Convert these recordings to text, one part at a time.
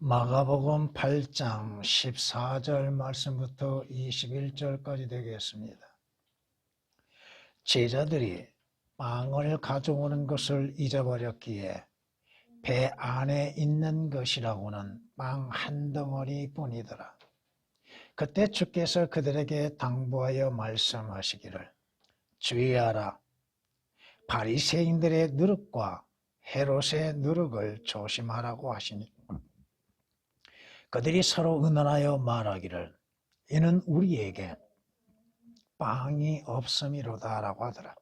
마가복음 8장 14절 말씀부터 21절까지 되겠습니다. 제자들이 빵을 가져오는 것을 잊어버렸기에 배 안에 있는 것이라고는 빵 한 덩어리 뿐이더라. 그때 주께서 그들에게 당부하여 말씀하시기를 주의하라. 바리새인들의 누룩과 헤롯의 누룩을 조심하라고 하시니 그들이 서로 의논하여 말하기를 이는 우리에게 빵이 없음이로다 라고 하더라.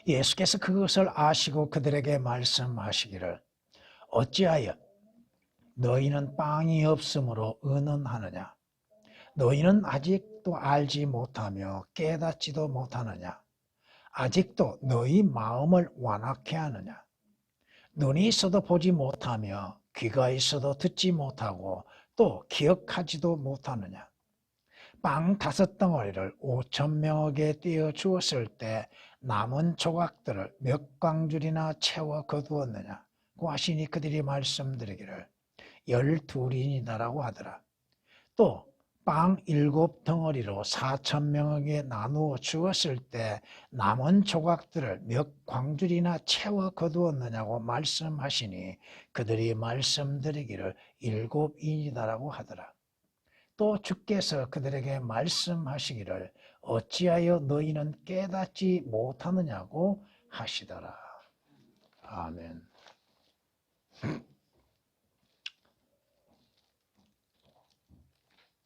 예수께서 그것을 아시고 그들에게 말씀하시기를 어찌하여 너희는 빵이 없음으로 의논하느냐. 너희는 아직도 알지 못하며 깨닫지도 못하느냐. 아직도 너희 마음을 완악해 하느냐. 눈이 있어도 보지 못하며 귀가 있어도 듣지 못하고 또 기억하지도 못하느냐. 빵 5덩어리를 5,000명에게 띄워 주었을 때 남은 조각들을 몇 광줄이나 채워 거두었느냐고 하시니 그들이 말씀드리기를 12인이다라고 하더라. 또 빵 7덩어리로 4,000명에게 나누어 주었을 때 남은 조각들을 몇 광줄이나 채워 거두었느냐고 말씀하시니 그들이 말씀드리기를 7인이다라고 하더라. 또 주께서 그들에게 말씀하시기를 어찌하여 너희는 깨닫지 못하느냐고 하시더라. 아멘.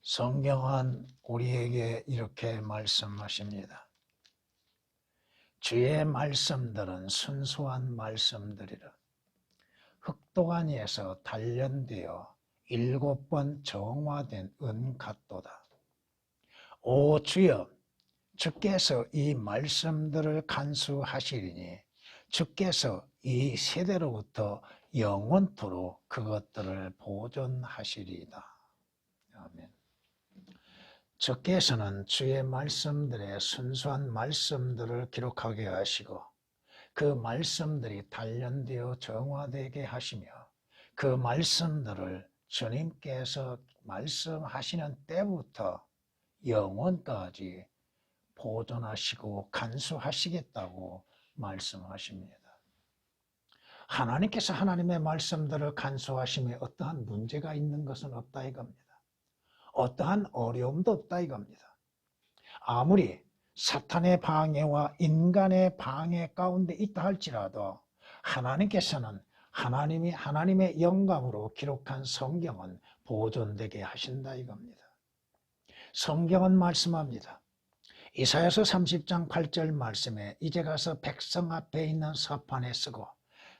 성경은 우리에게 이렇게 말씀하십니다. 주의 말씀들은 순수한 말씀들이라. 흑도가니에서 단련되어 7번 정화된 은 같도다. 오 주여, 주께서 이 말씀들을 간수하시리니 주께서 이 세대로부터 영원토록 그것들을 보존하시리이다. 아멘. 주께서는 주의 말씀들의 순수한 말씀들을 기록하게 하시고 그 말씀들이 단련되어 정화되게 하시며 그 말씀들을 주님께서 말씀하시는 때부터 영원까지 보존하시고 간수하시겠다고 말씀하십니다. 하나님께서 하나님의 말씀들을 간수하심에 어떠한 문제가 있는 것은 없다 이겁니다. 어떠한 어려움도 없다 이겁니다. 아무리 사탄의 방해와 인간의 방해 가운데 있다 할지라도 하나님께서는 하나님의 영감으로 기록한 성경은 보존되게 하신다 이겁니다. 성경은 말씀합니다. 이사야서 30장 8절 말씀에 이제 가서 백성 앞에 있는 서판에 쓰고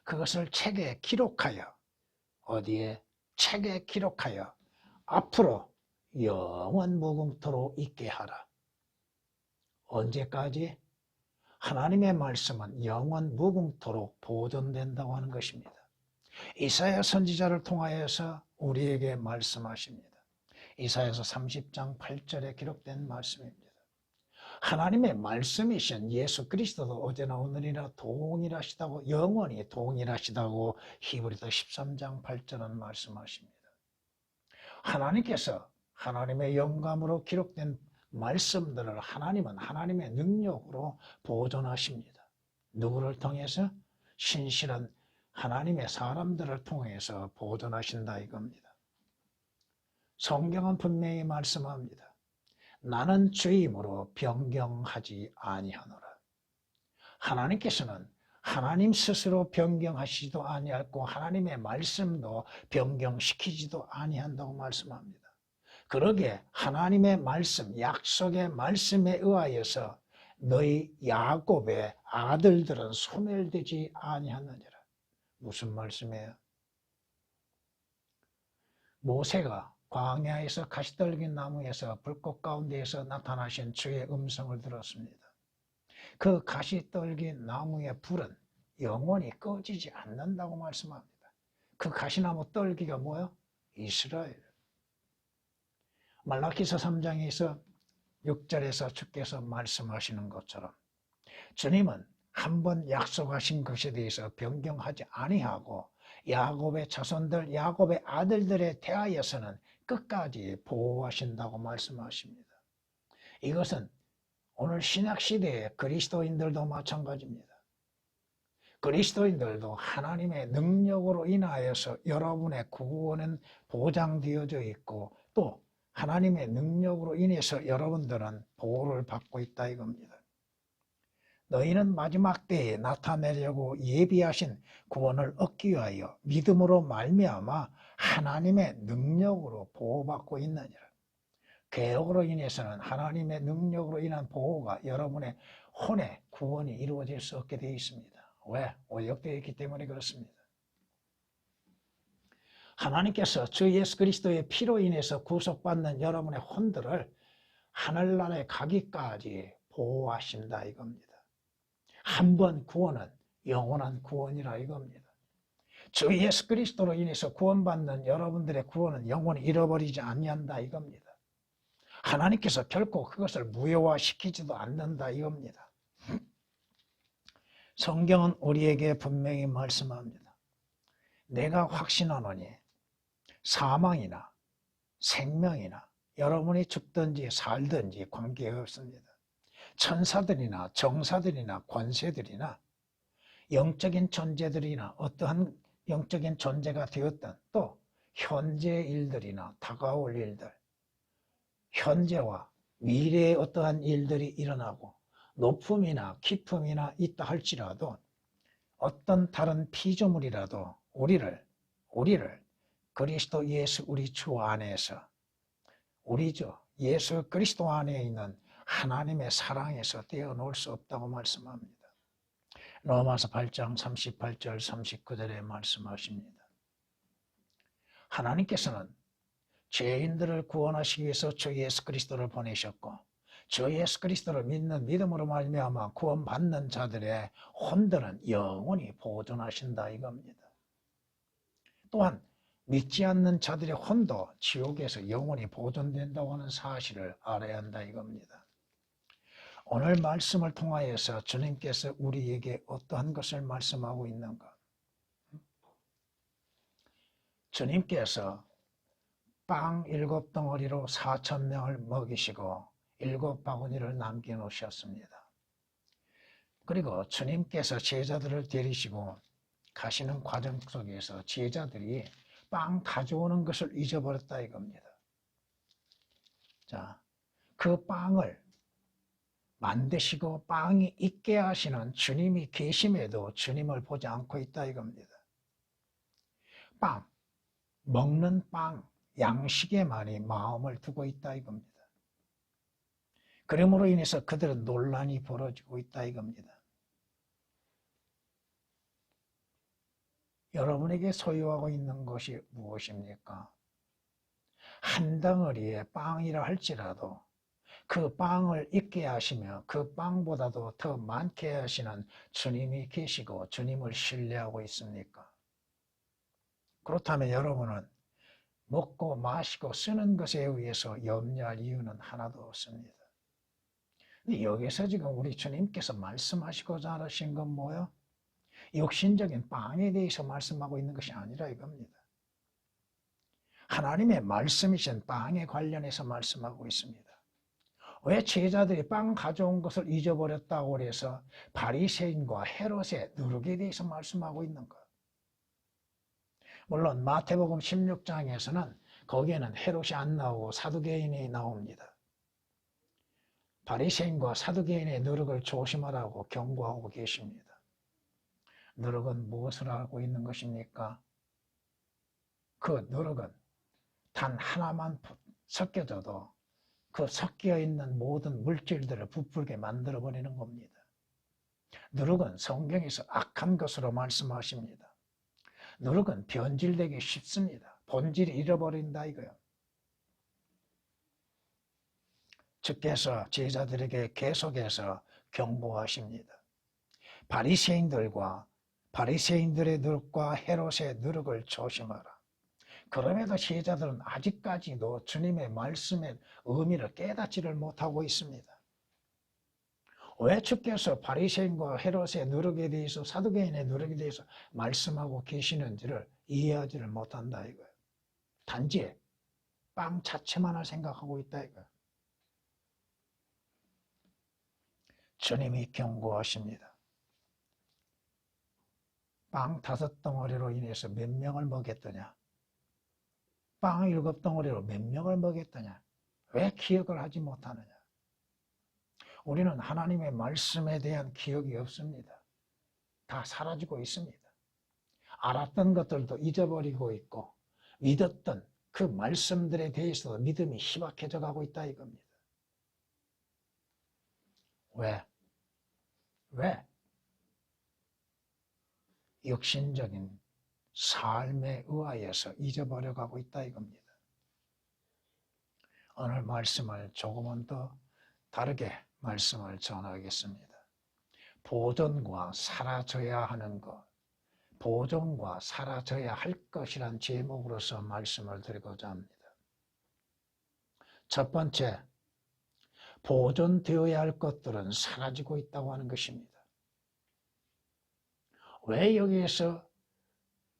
그것을 책에 기록하여 어디에? 책에 기록하여 앞으로 영원 무궁토록 있게 하라. 언제까지? 하나님의 말씀은 영원 무궁토록 보존된다고 하는 것입니다. 이사야 선지자를 통하여서 우리에게 말씀하십니다. 이사야서 30장 8절에 기록된 말씀입니다. 하나님의 말씀이신 예수 그리스도도 어제나 오늘이나 동일하시다고, 영원히 동일하시다고 히브리서 13장 8절은 말씀하십니다. 하나님께서 하나님의 영감으로 기록된 말씀들을 하나님은 하나님의 능력으로 보존하십니다. 누구를 통해서? 신실한 하나님의 사람들을 통해서 보존하신다 이겁니다. 성경은 분명히 말씀합니다. 나는 주임으로 변경하지 아니하노라. 하나님께서는 하나님 스스로 변경하시지도 아니하고 하나님의 말씀도 변경시키지도 아니한다고 말씀합니다. 그러기에 하나님의 말씀, 약속의 말씀에 의하여서 너희 야곱의 아들들은 소멸되지 아니하느니라. 무슨 말씀이에요? 모세가 광야에서 가시떨기 나무에서 불꽃 가운데에서 나타나신 주의 음성을 들었습니다. 그 가시떨기 나무의 불은 영원히 꺼지지 않는다고 말씀합니다. 그 가시나무 떨기가 뭐예요? 이스라엘. 말라기서 3장에서 6절에서 주께서 말씀하시는 것처럼 주님은 한번 약속하신 것에 대해서 변경하지 아니하고 야곱의 자손들, 야곱의 아들들에 대하여서는 끝까지 보호하신다고 말씀하십니다. 이것은 오늘 신약시대의 그리스도인들도 마찬가지입니다. 그리스도인들도 하나님의 능력으로 인하여서 여러분의 구원은 보장되어져 있고 또 하나님의 능력으로 인해서 여러분들은 보호를 받고 있다 이겁니다. 너희는 마지막 때에 나타내려고 예비하신 구원을 얻기 위하여 믿음으로 말미암아 하나님의 능력으로 보호받고 있느니라. 개혁으로 인해서는 하나님의 능력으로 인한 보호가 여러분의 혼의 구원이 이루어질 수 없게 되어 있습니다. 왜? 오역되어 있기 때문에 그렇습니다. 하나님께서 주 예수 그리스도의 피로 인해서 구속받는 여러분의 혼들을 하늘나라에 가기까지 보호하신다 이겁니다. 한 번 구원은 영원한 구원이라 이겁니다. 주 예수 그리스도로 인해서 구원받는 여러분들의 구원은 영원히 잃어버리지 아니한다 이겁니다. 하나님께서 결코 그것을 무효화시키지도 않는다 이겁니다. 성경은 우리에게 분명히 말씀합니다. 내가 확신하노니 사망이나 생명이나 여러분이 죽든지 살든지 관계없습니다. 천사들이나 정사들이나 권세들이나 영적인 존재들이나 어떠한 영적인 존재가 되었던 또 현재의 일들이나 다가올 일들, 현재와 미래의 어떠한 일들이 일어나고 높음이나 깊음이나 있다 할지라도 어떤 다른 피조물이라도 우리를 그리스도 예수 우리 주 안에서 우리 주 예수 그리스도 안에 있는 하나님의 사랑에서 떼어놓을 수 없다고 말씀합니다. 로마서 8장 38절 39절에 말씀하십니다. 하나님께서는 죄인들을 구원하시기 위해서 주 예수 그리스도를 보내셨고 주 예수 그리스도를 믿는 믿음으로 말미암아 구원받는 자들의 혼들은 영원히 보존하신다 이겁니다. 또한 믿지 않는 자들의 혼도 지옥에서 영원히 보존된다고 하는 사실을 알아야 한다 이겁니다. 오늘 말씀을 통하여서 주님께서 우리에게 어떠한 것을 말씀하고 있는가? 주님께서 빵 7덩어리로 4,000명을 먹이시고 7바구니를 남겨놓으셨습니다. 그리고 주님께서 제자들을 데리시고 가시는 과정 속에서 제자들이 빵 가져오는 것을 잊어버렸다 이겁니다. 자, 그 빵을 만드시고 빵이 있게 하시는 주님이 계심에도 주님을 보지 않고 있다 이겁니다. 빵, 먹는 빵, 양식에만이 마음을 두고 있다 이겁니다. 그러므로 인해서 그들은 논란이 벌어지고 있다 이겁니다. 여러분에게 소유하고 있는 것이 무엇입니까? 한 덩어리의 빵이라 할지라도 그 빵을 있게 하시며 그 빵보다도 더 많게 하시는 주님이 계시고 주님을 신뢰하고 있습니까? 그렇다면 여러분은 먹고 마시고 쓰는 것에 의해서 염려할 이유는 하나도 없습니다. 근데 여기서 지금 우리 주님께서 말씀하시고자 하신 건 뭐예요? 육신적인 빵에 대해서 말씀하고 있는 것이 아니라 이겁니다. 하나님의 말씀이신 빵에 관련해서 말씀하고 있습니다. 왜 제자들이 빵 가져온 것을 잊어버렸다고 해서 바리새인과 헤롯의 누룩에 대해서 말씀하고 있는가? 물론 마태복음 16장에서는 거기에는 헤롯이 안 나오고 사두개인이 나옵니다. 바리새인과 사두개인의 누룩을 조심하라고 경고하고 계십니다. 누룩은 무엇을 하고 있는 것입니까? 그 누룩은 단 하나만 섞여져도 그 섞여 있는 모든 물질들을 부풀게 만들어버리는 겁니다. 누룩은 성경에서 악한 것으로 말씀하십니다. 누룩은 변질되기 쉽습니다. 본질이 잃어버린다 이거예요. 주께서 제자들에게 계속해서 경고하십니다. 바리새인들의 누룩과 헤롯의 누룩을 조심하라. 그럼에도 제자들은 아직까지도 주님의 말씀의 의미를 깨닫지를 못하고 있습니다. 왜 주께서 바리새인과 헤롯의 누룩에 대해서 사두개인의 누룩에 대해서 말씀하고 계시는지를 이해하지를 못한다 이거예요. 단지 빵 자체만을 생각하고 있다 이거예요. 주님이 경고하십니다. 빵 5덩어리로 인해서 몇 명을 먹였더냐? 빵 7덩어리로 몇 명을 먹였더냐? 왜 기억을 하지 못하느냐? 우리는 하나님의 말씀에 대한 기억이 없습니다. 다 사라지고 있습니다. 알았던 것들도 잊어버리고 있고 믿었던 그 말씀들에 대해서도 믿음이 희박해져 가고 있다 이겁니다. 왜? 육신적인 삶에 의하여서 잊어버려가고 있다 이겁니다. 오늘 말씀을 조금은 더 다르게 말씀을 전하겠습니다. 보존과 사라져야 하는 것, 보존과 사라져야 할 것이란 제목으로서 말씀을 드리고자 합니다. 첫 번째, 보존되어야 할 것들은 사라지고 있다고 하는 것입니다. 왜 여기에서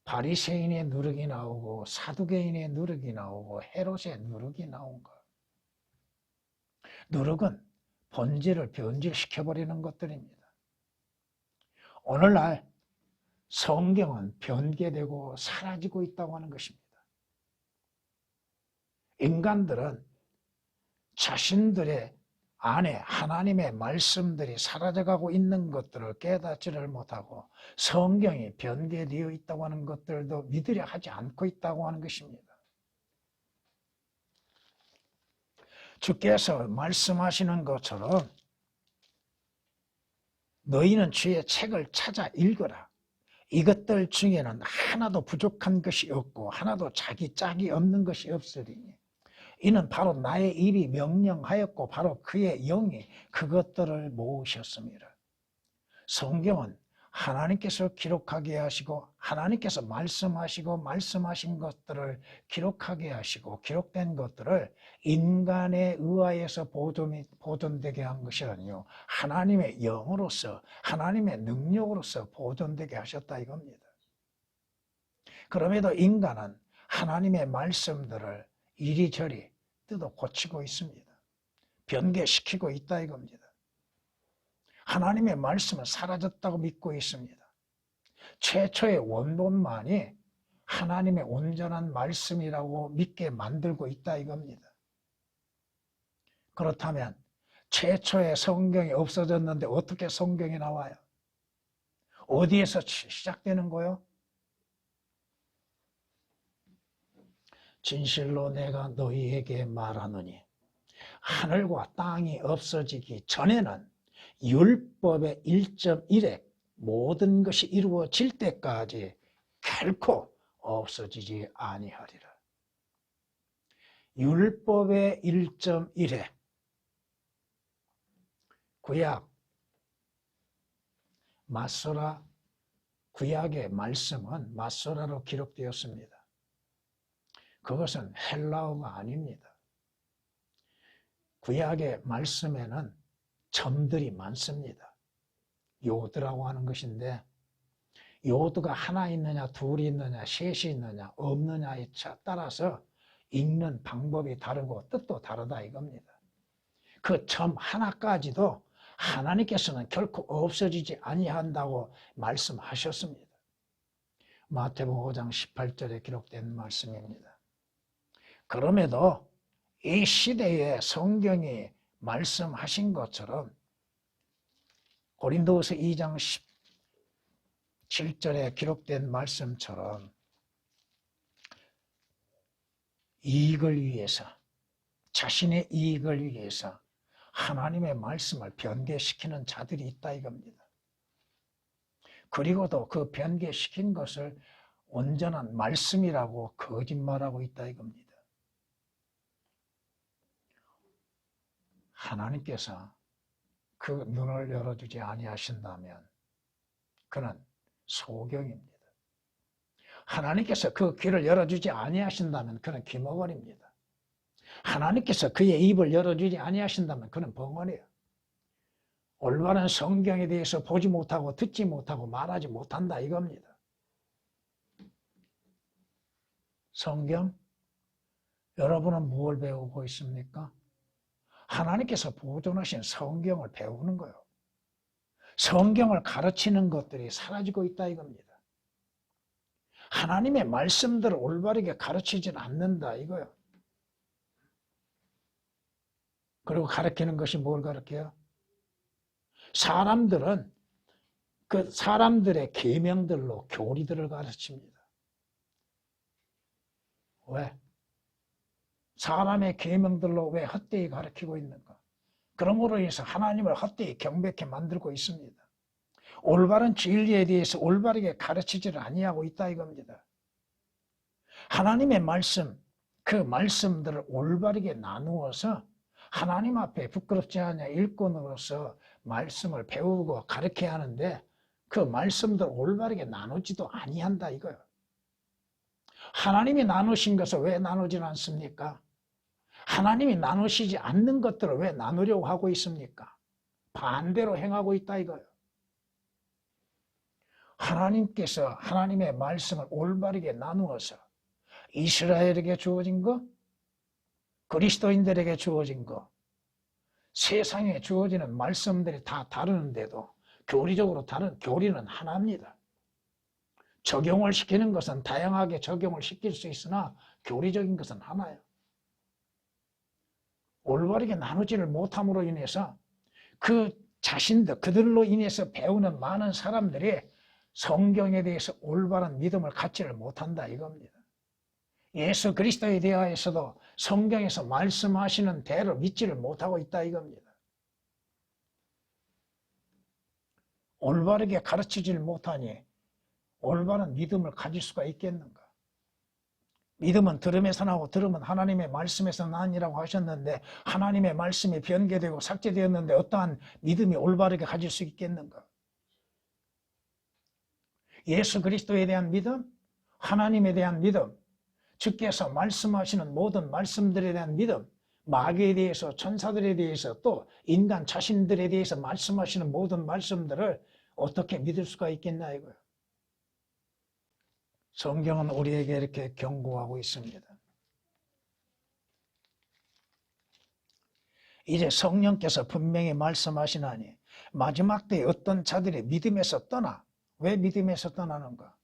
바리새인의 누룩이 나오고 사두개인의 누룩이 나오고 헤롯의 누룩이 나온가? 누룩은 본질을 변질시켜버리는 것들입니다. 오늘날 성경은 변개되고 사라지고 있다고 하는 것입니다. 인간들은 자신들의 안에 하나님의 말씀들이 사라져가고 있는 것들을 깨닫지를 못하고 성경이 변개되어 있다고 하는 것들도 믿으려 하지 않고 있다고 하는 것입니다. 주께서 말씀하시는 것처럼 너희는 주의 책을 찾아 읽어라. 이것들 중에는 하나도 부족한 것이 없고 하나도 자기 짝이 없는 것이 없으리니 이는 바로 나의 입이 명령하였고 바로 그의 영이 그것들을 모으셨습니다. 성경은 하나님께서 기록하게 하시고 하나님께서 말씀하시고 말씀하신 것들을 기록하게 하시고 기록된 것들을 인간에 의하여서 보존되게 한 것이 아니요 하나님의 영으로서 하나님의 능력으로서 보존되게 하셨다 이겁니다. 그럼에도 인간은 하나님의 말씀들을 이리저리 뜯어 고치고 있습니다. 변개시키고 있다 이겁니다. 하나님의 말씀은 사라졌다고 믿고 있습니다. 최초의 원본만이 하나님의 온전한 말씀이라고 믿게 만들고 있다 이겁니다. 그렇다면 최초의 성경이 없어졌는데 어떻게 성경이 나와요? 어디에서 시작되는 거요? 진실로 내가 너희에게 말하노니 하늘과 땅이 없어지기 전에는 율법의 1.1에 모든 것이 이루어질 때까지 결코 없어지지 아니하리라. 율법의 1.1에 구약 마소라 구약의 말씀은 마소라로 기록되었습니다. 그것은 헬라어가 아닙니다. 구약의 말씀에는 점들이 많습니다. 요드라고 하는 것인데 요드가 하나 있느냐 둘이 있느냐 셋이 있느냐 없느냐에 따라서 읽는 방법이 다르고 뜻도 다르다 이겁니다. 그 점 하나까지도 하나님께서는 결코 없어지지 아니한다고 말씀하셨습니다. 마태복음 5장 18절에 기록된 말씀입니다. 그럼에도 이 시대에 성경이 말씀하신 것처럼 고린도후서 2장 17절에 기록된 말씀처럼 이익을 위해서 자신의 이익을 위해서 하나님의 말씀을 변개시키는 자들이 있다 이겁니다. 그리고도 그 변개시킨 것을 온전한 말씀이라고 거짓말하고 있다 이겁니다. 하나님께서 그 눈을 열어주지 아니하신다면 그는 소경입니다. 하나님께서 그 귀를 열어주지 아니하신다면 그는 귀머거리입니다. 하나님께서 그의 입을 열어주지 아니하신다면 그는 벙어리예요. 올바른 성경에 대해서 보지 못하고 듣지 못하고 말하지 못한다 이겁니다. 성경? 여러분은 무엇을 배우고 있습니까? 하나님께서 보존하신 성경을 배우는 거예요. 성경을 가르치는 것들이 사라지고 있다 이겁니다. 하나님의 말씀들을 올바르게 가르치진 않는다 이거예요. 그리고 가르치는 것이 뭘 가르쳐요? 사람들은 그 사람들의 계명들로 교리들을 가르칩니다. 왜? 사람의 계명들로 왜 헛되이 가르치고 있는가? 그러므로 인해서 하나님을 헛되이 경배케 만들고 있습니다. 올바른 진리에 대해서 올바르게 가르치지를 아니하고 있다 이겁니다. 하나님의 말씀, 그 말씀들을 올바르게 나누어서 하나님 앞에 부끄럽지 않냐 일꾼으로서 말씀을 배우고 가르쳐야 하는데 그 말씀들을 올바르게 나누지도 아니한다 이거예요. 하나님이 나누신 것을 왜 나누지 않습니까? 하나님이 나누시지 않는 것들을 왜 나누려고 하고 있습니까? 반대로 행하고 있다 이거예요. 하나님께서 하나님의 말씀을 올바르게 나누어서 이스라엘에게 주어진 것, 그리스도인들에게 주어진 것, 세상에 주어지는 말씀들이 다 다르는데도 교리적으로 다른 교리는 하나입니다. 적용을 시키는 것은 다양하게 적용을 시킬 수 있으나 교리적인 것은 하나예요. 올바르게 나누지를 못함으로 인해서 그 자신들, 그들로 인해서 배우는 많은 사람들이 성경에 대해서 올바른 믿음을 갖지를 못한다 이겁니다. 예수 그리스도에 대하여서도 성경에서 말씀하시는 대로 믿지를 못하고 있다 이겁니다. 올바르게 가르치지를 못하니 올바른 믿음을 가질 수가 있겠는가? 믿음은 들음에서 나고 들음은 하나님의 말씀에서 나니라고 하셨는데 하나님의 말씀이 변개되고 삭제되었는데 어떠한 믿음이 올바르게 가질 수 있겠는가? 예수 그리스도에 대한 믿음, 하나님에 대한 믿음, 주께서 말씀하시는 모든 말씀들에 대한 믿음, 마귀에 대해서 천사들에 대해서 또 인간 자신들에 대해서 말씀하시는 모든 말씀들을 어떻게 믿을 수가 있겠나 이거예요. 성경은 우리에게 이렇게 경고하고 있습니다. 이제 성령께서 분명히 말씀하시나니 마지막 때에 어떤 자들이 믿음에서 떠나. 왜 믿음에서 떠나는가?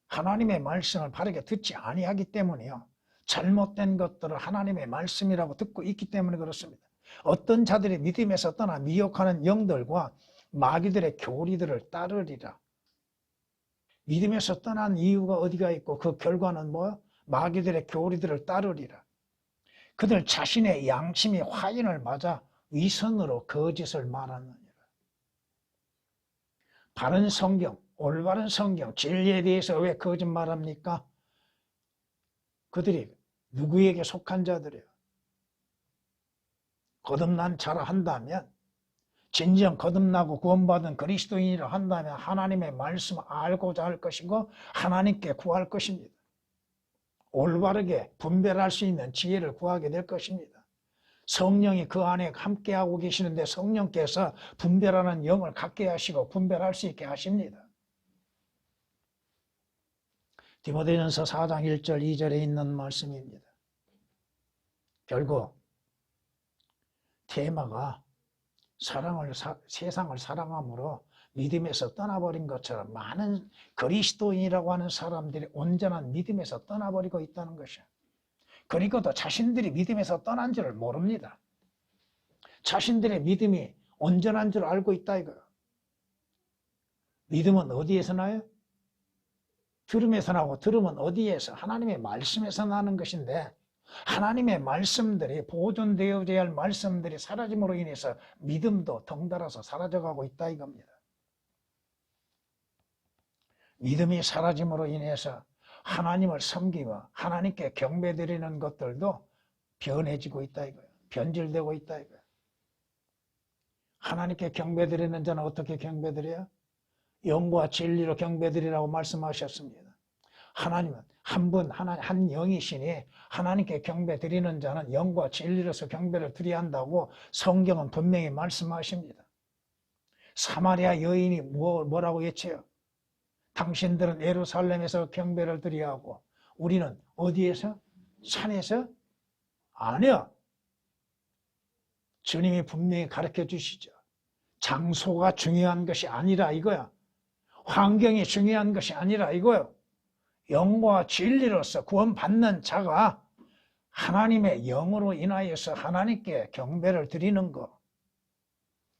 하나님의 말씀을 바르게 듣지 아니하기 때문이요. 잘못된 것들을 하나님의 말씀이라고 듣고 있기 때문에 그렇습니다. 어떤 자들이 믿음에서 떠나 미혹하는 영들과 마귀들의 교리들을 따르리라. 믿음에서 떠난 이유가 어디가 있고 그 결과는 뭐야? 마귀들의 교리들을 따르리라. 그들 자신의 양심이 화인을 맞아 위선으로 거짓을 말하느니라. 바른 성경, 올바른 성경, 진리에 대해서 왜 거짓말합니까? 그들이 누구에게 속한 자들이에요? 거듭난 자라 한다면, 진정 거듭나고 구원받은 그리스도인이라 한다면 하나님의 말씀을 알고자 할 것이고 하나님께 구할 것입니다. 올바르게 분별할 수 있는 지혜를 구하게 될 것입니다. 성령이 그 안에 함께하고 계시는데 성령께서 분별하는 영을 갖게 하시고 분별할 수 있게 하십니다. 디모데전서 4장 1절 2절에 있는 말씀입니다. 결국 테마가 세상을 사랑함으로 믿음에서 떠나버린 것처럼 많은 그리스도인이라고 하는 사람들이 온전한 믿음에서 떠나버리고 있다는 것이야. 그리고 또 자신들이 믿음에서 떠난 줄을 모릅니다. 자신들의 믿음이 온전한 줄 알고 있다 이거야. 믿음은 어디에서 나요? 들음에서 나고 들음은 어디에서? 하나님의 말씀에서 나는 것인데 하나님의 말씀들이 보존되어져야 할 말씀들이 사라짐으로 인해서 믿음도 덩달아서 사라져가고 있다 이겁니다. 믿음이 사라짐으로 인해서 하나님을 섬기고 하나님께 경배드리는 것들도 변해지고 있다 이거예요. 변질되고 있다 이거예요. 하나님께 경배드리는 자는 어떻게 경배드려요? 영과 진리로 경배드리라고 말씀하셨습니다. 하나님은 한 영이시니 하나님께 경배 드리는 자는 영과 진리로서 경배를 드려야 한다고 성경은 분명히 말씀하십니다. 사마리아 여인이 뭐라고 외쳐요? 당신들은 예루살렘에서 경배를 드려야 하고 우리는 어디에서? 산에서? 아니요. 주님이 분명히 가르쳐 주시죠. 장소가 중요한 것이 아니라 이거야. 환경이 중요한 것이 아니라 이거요. 영과 진리로서 구원받는 자가 하나님의 영으로 인하여서 하나님께 경배를 드리는 것.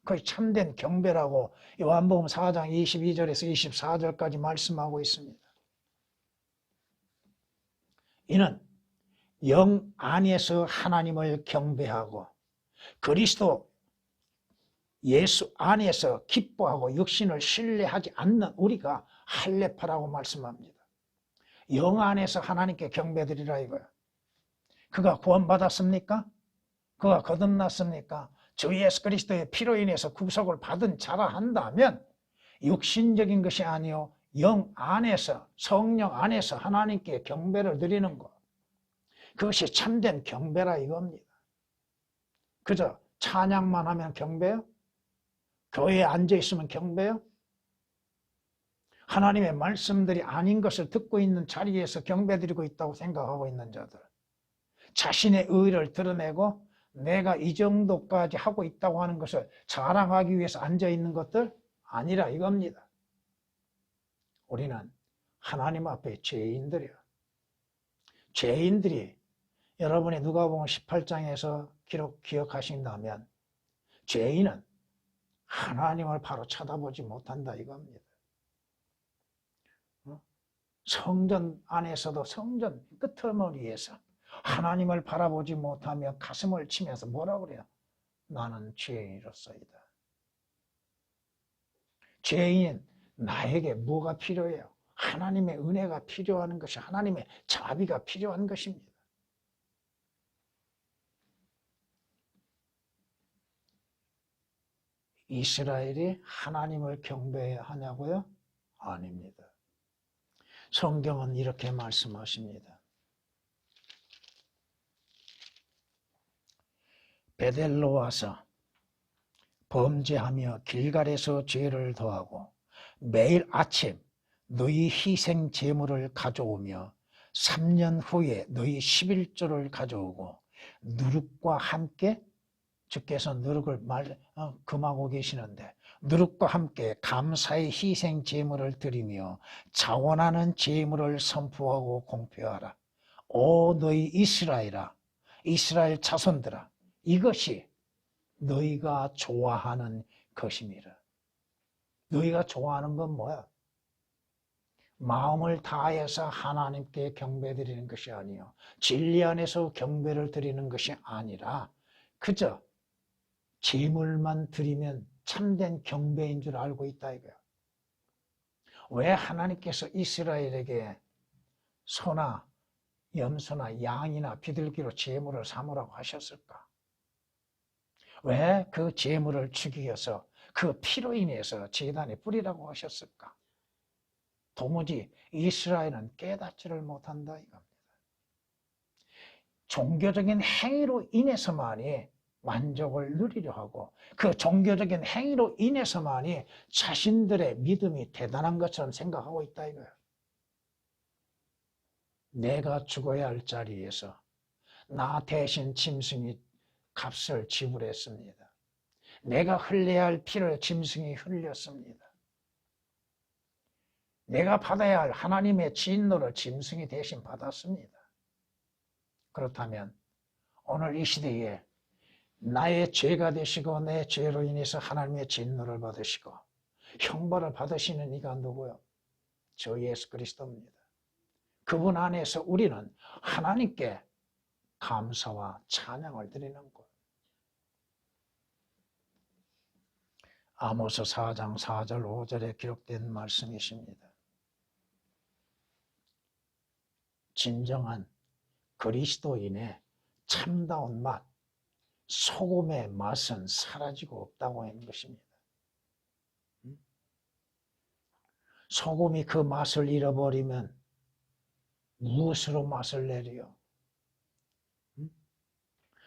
그게 참된 경배라고 요한복음 4장 22절에서 24절까지 말씀하고 있습니다. 이는 영 안에서 하나님을 경배하고 그리스도 예수 안에서 기뻐하고 육신을 신뢰하지 않는 우리가 할례파라고 말씀합니다. 영 안에서 하나님께 경배드리라 이거야. 그가 구원받았습니까? 그가 거듭났습니까? 주 예수 그리스도의 피로 인해서 구속을 받은 자라 한다면 육신적인 것이 아니요 영 안에서 성령 안에서 하나님께 경배를 드리는 것. 그것이 참된 경배라 이겁니다. 그저 찬양만 하면 경배요? 교회에 앉아있으면 경배요? 하나님의 말씀들이 아닌 것을 듣고 있는 자리에서 경배드리고 있다고 생각하고 있는 자들, 자신의 의를 드러내고 내가 이 정도까지 하고 있다고 하는 것을 자랑하기 위해서 앉아있는 것들 아니라 이겁니다. 우리는 하나님 앞에 죄인들이요. 죄인들이 여러분이 누가복음 18장에서 기억하신다면 죄인은 하나님을 바로 쳐다보지 못한다 이겁니다. 성전 안에서도 성전 끄트머리에서 하나님을 바라보지 못하며 가슴을 치면서 뭐라고 그래요? 나는 죄인으로서이다. 죄인 나에게 뭐가 필요해요? 하나님의 은혜가 필요한 것이 하나님의 자비가 필요한 것입니다. 이스라엘이 하나님을 경배해야 하냐고요? 아닙니다. 성경은 이렇게 말씀하십니다. 베델로 와서 범죄하며 길갈에서 죄를 더하고 매일 아침 너희 희생 제물을 가져오며 3년 후에 너희 11조를 가져오고 누룩과 함께 주께서 누룩을 금하고 계시는데 누룩과 함께 감사의 희생 제물을 드리며 자원하는 제물을 선포하고 공표하라. 오 너희 이스라엘아, 이스라엘 자손들아, 이것이 너희가 좋아하는 것입니다. 너희가 좋아하는 건 뭐야? 마음을 다해서 하나님께 경배드리는 것이 아니요 진리 안에서 경배를 드리는 것이 아니라 그저 제물만 드리면 참된 경배인 줄 알고 있다 이거야. 왜 하나님께서 이스라엘에게 소나 염소나 양이나 비둘기로 제물을 삼으라고 하셨을까? 왜 그 제물을 죽이어서 그 피로 인해서 제단에 뿌리라고 하셨을까? 도무지 이스라엘은 깨닫지를 못한다 이겁니다. 종교적인 행위로 인해서만이 만족을 누리려 하고 그 종교적인 행위로 인해서만이 자신들의 믿음이 대단한 것처럼 생각하고 있다 이거예요. 내가 죽어야 할 자리에서 나 대신 짐승이 값을 지불했습니다. 내가 흘려야 할 피를 짐승이 흘렸습니다. 내가 받아야 할 하나님의 진노를 짐승이 대신 받았습니다. 그렇다면 오늘 이 시대에 나의 죄가 되시고 내 죄로 인해서 하나님의 진노를 받으시고 형벌을 받으시는 이가 누구요? 저 예수 그리스도입니다. 그분 안에서 우리는 하나님께 감사와 찬양을 드리는 것. 아모스 4장 4절 5절에 기록된 말씀이십니다. 진정한 그리스도인의 참다운 맛, 소금의 맛은 사라지고 없다고 하는 것입니다. 소금이 그 맛을 잃어버리면 무엇으로 맛을 내려?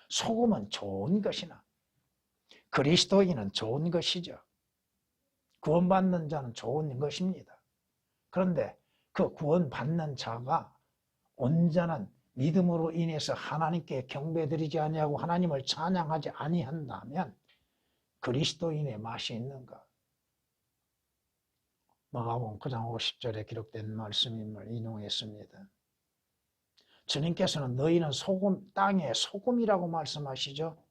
소금은 좋은 것이나 그리스도인은 좋은 것이죠. 구원받는 자는 좋은 것입니다. 그런데 그 구원받는 자가 온전한 믿음으로 인해서 하나님께 경배드리지 아니하고 하나님을 찬양하지 아니한다면 그리스도인의 맛이 있는가? 마가복음 9장 50절에 기록된 말씀임을 인용했습니다. 주님께서는 너희는 소금, 땅의 소금이라고 말씀하시죠.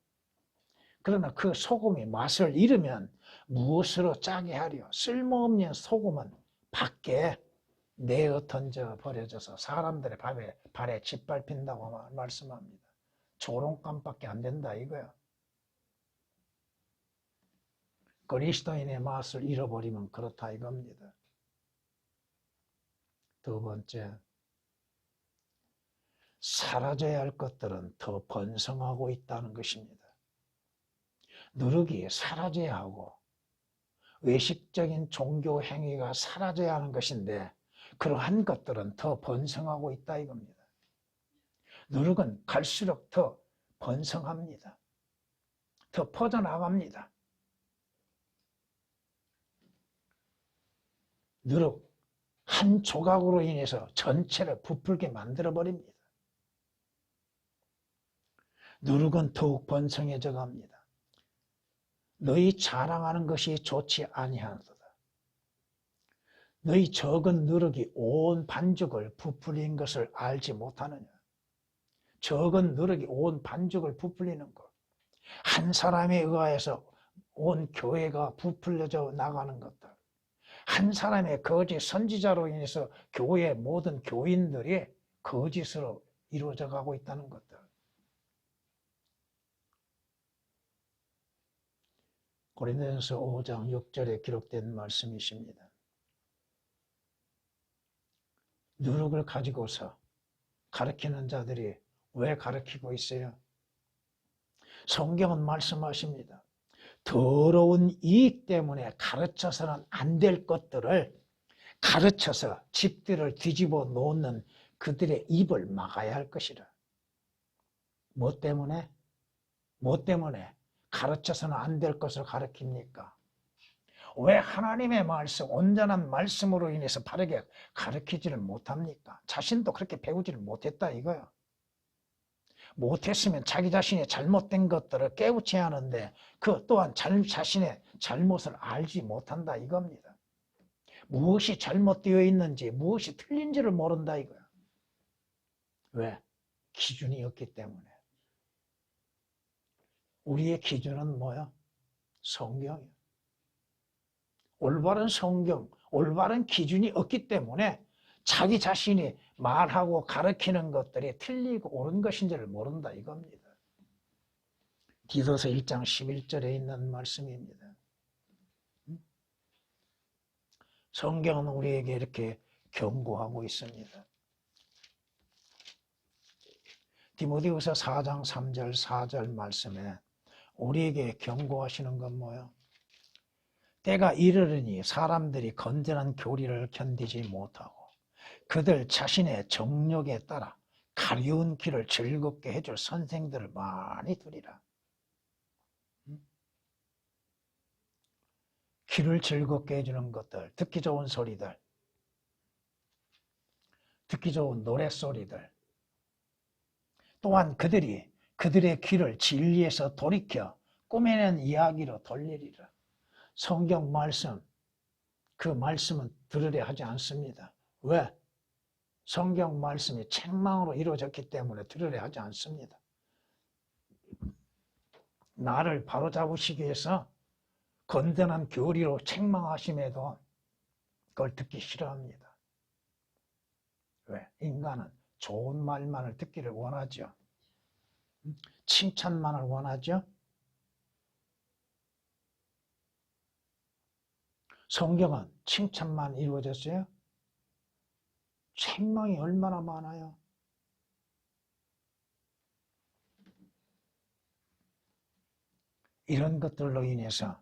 그러나 그 소금이 맛을 잃으면 무엇으로 짜게 하려? 쓸모없는 소금은 밖에 내어 던져 버려져서 사람들의 발에 짓밟힌다고 말씀합니다. 조롱감밖에 안 된다 이거야. 그리스도인의 맛을 잃어버리면 그렇다 이겁니다. 두 번째, 사라져야 할 것들은 더 번성하고 있다는 것입니다. 누룩이 사라져야 하고 외식적인 종교 행위가 사라져야 하는 것인데 그러한 것들은 더 번성하고 있다 이겁니다. 누룩은 갈수록 더 번성합니다. 더 퍼져나갑니다. 누룩 한 조각으로 인해서 전체를 부풀게 만들어버립니다. 누룩은 더욱 번성해져 갑니다. 너희 자랑하는 것이 좋지 아니하도다. 너희 적은 누룩이 온 반죽을 부풀린 것을 알지 못하느냐. 적은 누룩이 온 반죽을 부풀리는 것. 한 사람에 의하여서 온 교회가 부풀려져 나가는 것들. 한 사람의 거짓 선지자로 인해서 교회의 모든 교인들이 거짓으로 이루어져 가고 있다는 것들. 고린도전서 5장 6절에 기록된 말씀이십니다. 누룩을 가지고서 가르치는 자들이 왜 가르치고 있어요? 성경은 말씀하십니다. 더러운 이익 때문에 가르쳐서는 안 될 것들을 가르쳐서 집들을 뒤집어 놓는 그들의 입을 막아야 할 것이라. 뭐 때문에? 가르쳐서는 안 될 것을 가르칩니까? 왜 하나님의 말씀, 온전한 말씀으로 인해서 바르게 가르치지를 못합니까? 자신도 그렇게 배우지를 못했다 이거야. 못했으면 자기 자신의 잘못된 것들을 깨우쳐야 하는데 그 또한 자신의 잘못을 알지 못한다 이겁니다. 무엇이 잘못되어 있는지 무엇이 틀린지를 모른다 이거야. 왜? 기준이 없기 때문에. 우리의 기준은 뭐야? 성경이야. 올바른 성경, 올바른 기준이 없기 때문에 자기 자신이 말하고 가르치는 것들이 틀리고 옳은 것인지를 모른다 이겁니다. 디도서 1장 11절에 있는 말씀입니다. 성경은 우리에게 이렇게 경고하고 있습니다. 디모데후서 4장 3절 4절 말씀에 우리에게 경고하시는 건 뭐예요? 때가 이르르니 사람들이 건전한 교리를 견디지 못하고 그들 자신의 정욕에 따라 가려운 길을 즐겁게 해줄 선생들을 많이 두리라. 길을 즐겁게 해주는 것들, 듣기 좋은 소리들, 듣기 좋은 노랫소리들, 또한 그들의 길을 진리에서 돌이켜 꾸며낸 이야기로 돌리리라. 성경 말씀, 그 말씀은 들으려 하지 않습니다. 왜? 성경 말씀이 책망으로 이루어졌기 때문에 들으려 하지 않습니다. 나를 바로잡으시기 위해서 건전한 교리로 책망하심에도 그걸 듣기 싫어합니다. 왜? 인간은 좋은 말만을 듣기를 원하죠. 칭찬만을 원하죠. 성경은 칭찬만 이루어졌어요? 책망이 얼마나 많아요. 이런 것들로 인해서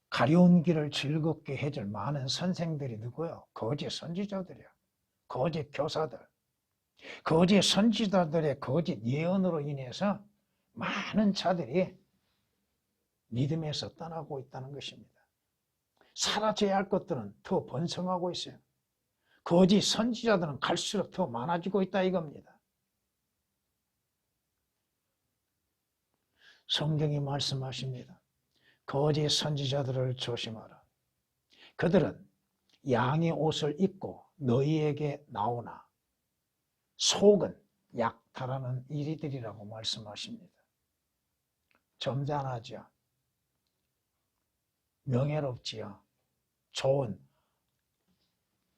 가려운 길을 즐겁게 해줄 많은 선생들이 누구요? 거짓 선지자들이야. 거짓 교사들. 거짓 선지자들의 거짓 예언으로 인해서 많은 자들이 믿음에서 떠나고 있다는 것입니다. 사라져야 할 것들은 더 번성하고 있어요. 거짓 선지자들은 갈수록 더 많아지고 있다 이겁니다. 성경이 말씀하십니다. 거짓 선지자들을 조심하라. 그들은 양의 옷을 입고 너희에게 나오나 속은 약탈하는 이리들이라고 말씀하십니다. 점잖하지요. 명예롭지요. 좋은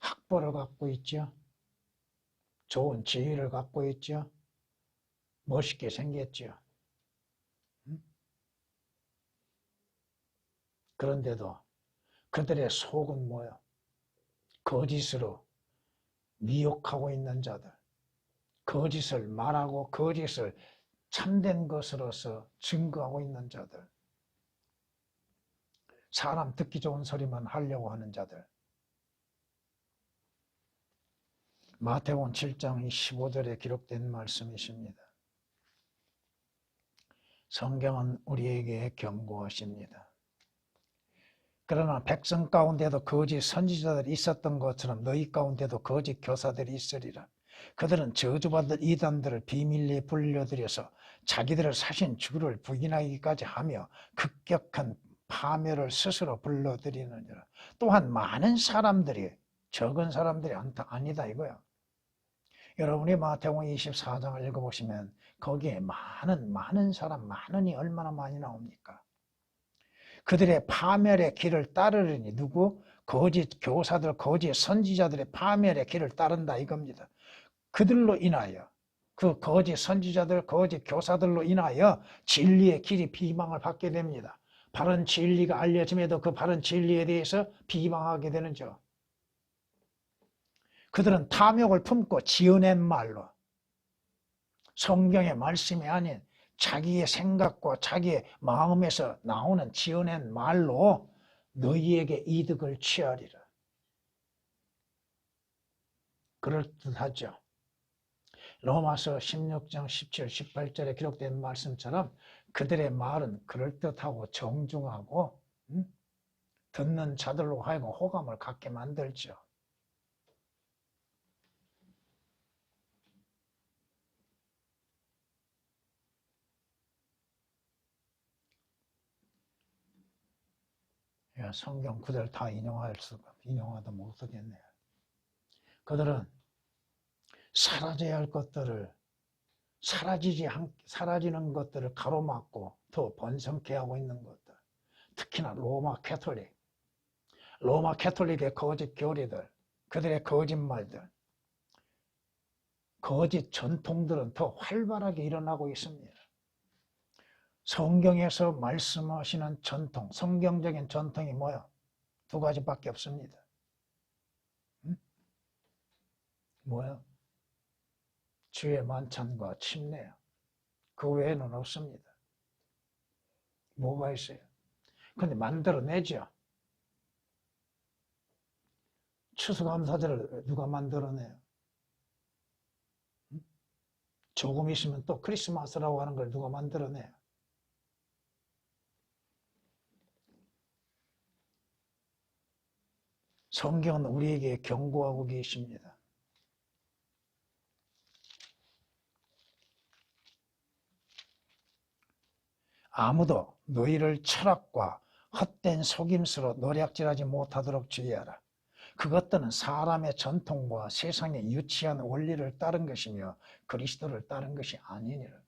학벌을 갖고 있죠. 좋은 지위를 갖고 있죠. 멋있게 생겼죠. 그런데도 그들의 속은 뭐야? 거짓으로 미혹하고 있는 자들, 거짓을 말하고 거짓을 참된 것으로서 증거하고 있는 자들, 사람 듣기 좋은 소리만 하려고 하는 자들. 마태복음 7장 15절에 기록된 말씀이십니다. 성경은 우리에게 경고하십니다. 그러나 백성 가운데도 거짓 선지자들이 있었던 것처럼 너희 가운데도 거짓 교사들이 있으리라. 그들은 저주받을 이단들을 비밀리에 불려들여서 자기들을 사신 주를 부인하기까지 하며 급격한 파멸을 스스로 불러들이느니라. 또한 많은 사람들이, 적은 사람들이 아니다 이거야. 여러분이 마태복음 24장을 읽어보시면 거기에 많은 사람, 많은이 얼마나 많이 나옵니까? 그들의 파멸의 길을 따르려니 누구? 거짓 교사들, 거짓 선지자들의 파멸의 길을 따른다 이겁니다. 그들로 인하여, 그 거짓 선지자들, 거짓 교사들로 인하여 진리의 길이 비방을 받게 됩니다. 바른 진리가 알려짐에도 그 바른 진리에 대해서 비방하게 되는죠. 그들은 탐욕을 품고 지어낸 말로, 성경의 말씀이 아닌 자기의 생각과 자기의 마음에서 나오는 지어낸 말로 너희에게 이득을 취하리라. 그럴듯하죠. 로마서 16장 17, 18절에 기록된 말씀처럼 그들의 말은 그럴듯하고 정중하고 듣는 자들로 하여금 호감을 갖게 만들죠. 성경 구절 다 인용하다 못하겠네요. 그들은 사라져야 할 것들을, 사라지는 것들을 가로막고 더 번성케 하고 있는 것들. 특히나 로마 캐톨릭의 거짓 교리들, 그들의 거짓말들, 거짓 전통들은 더 활발하게 일어나고 있습니다. 성경에서 말씀하시는 전통, 성경적인 전통이 뭐야? 두 가지밖에 없습니다. 뭐야? 주의 만찬과 침례야. 그 외에는 없습니다. 뭐가 있어요? 근데 만들어내죠. 추수감사절을 누가 만들어내요? 조금 있으면 또 크리스마스라고 하는 걸 누가 만들어내요? 성경은 우리에게 경고하고 계십니다. 아무도 너희를 철학과 헛된 속임수로 노략질하지 못하도록 주의하라. 그것들은 사람의 전통과 세상의 유치한 원리를 따른 것이며 그리스도를 따른 것이 아니니라.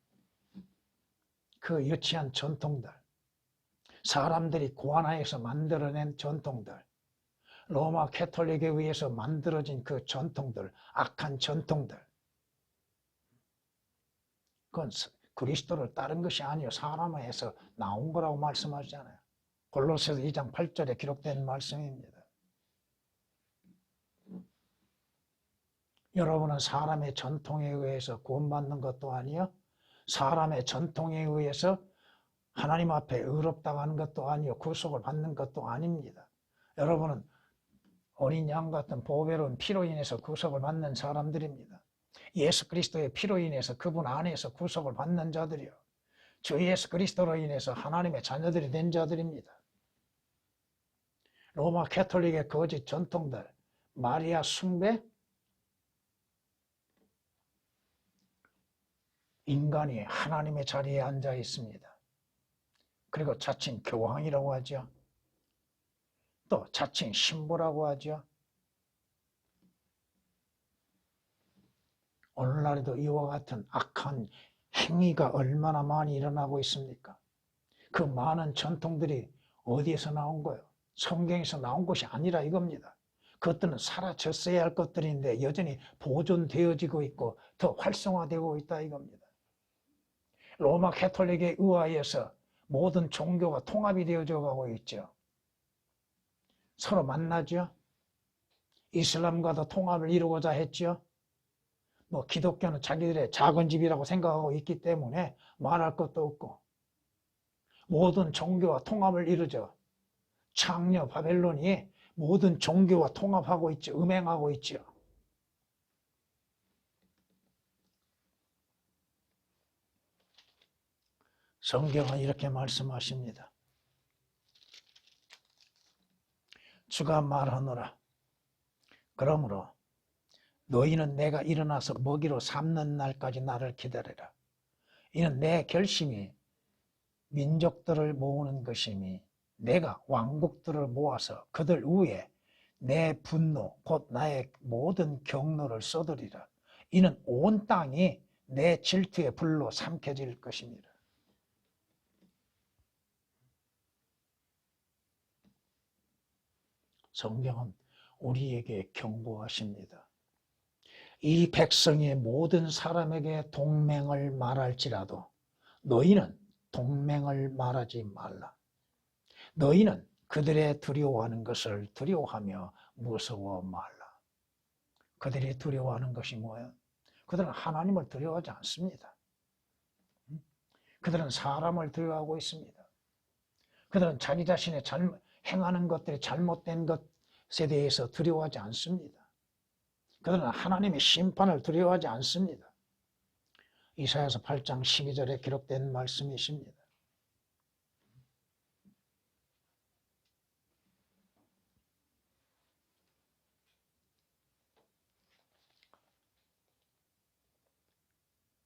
그 유치한 전통들, 사람들이 고안하여서 만들어낸 전통들, 로마 캐톨릭에 의해서 만들어진 그 전통들, 악한 전통들, 그건 그리스도를 따른 것이 아니요 사람에서 나온 거라고 말씀하시잖아요. 골로새서 2장 8절에 기록된 말씀입니다. 여러분은 사람의 전통에 의해서 구원받는 것도 아니요 사람의 전통에 의해서 하나님 앞에 의롭다고 하는 것도 아니요 구속을 받는 것도 아닙니다. 여러분은 어린 양 같은 보배로운 피로 인해서 구속을 받는 사람들입니다. 예수 그리스도의 피로 인해서 그분 안에서 구속을 받는 자들이요. 주 예수 그리스도로 인해서 하나님의 자녀들이 된 자들입니다. 로마 캐톨릭의 거짓 전통들, 마리아 숭배? 인간이 하나님의 자리에 앉아 있습니다. 그리고 자칭 교황이라고 하죠. 또 자칭 신부라고 하죠. 오늘날에도 이와 같은 악한 행위가 얼마나 많이 일어나고 있습니까? 그 많은 전통들이 어디에서 나온 거예요? 성경에서 나온 것이 아니라 이겁니다. 그것들은 사라졌어야 할 것들인데 여전히 보존되어지고 있고 더 활성화되고 있다 이겁니다. 로마 가톨릭에 의하여서 모든 종교가 통합이 되어져 가고 있죠. 서로 만나죠. 이슬람과도 통합을 이루고자 했죠. 기독교는 자기들의 작은 집이라고 생각하고 있기 때문에 말할 것도 없고 모든 종교와 통합을 이루죠. 창녀 바벨론이 모든 종교와 통합하고 있죠. 음행하고 있죠. 성경은 이렇게 말씀하십니다. 주가 말하노라. 그러므로 너희는 내가 일어나서 먹이로 삼는 날까지 나를 기다리라. 이는 내 결심이 민족들을 모으는 것이니 내가 왕국들을 모아서 그들 위에 내 분노 곧 나의 모든 경노를 쏟으리라. 이는 온 땅이 내 질투의 불로 삼켜질 것이니라. 성경은 우리에게 경고하십니다. 이 백성의 모든 사람에게 동맹을 말할지라도 너희는 동맹을 말하지 말라. 너희는 그들의 두려워하는 것을 두려워하며 무서워 말라. 그들이 두려워하는 것이 뭐예요? 그들은 하나님을 두려워하지 않습니다. 그들은 사람을 두려워하고 있습니다. 그들은 자기 자신의 행하는 것들이 잘못된 것에 대해서 두려워하지 않습니다. 그들은 하나님의 심판을 두려워하지 않습니다. 이사야서 8장 12절에 기록된 말씀이십니다.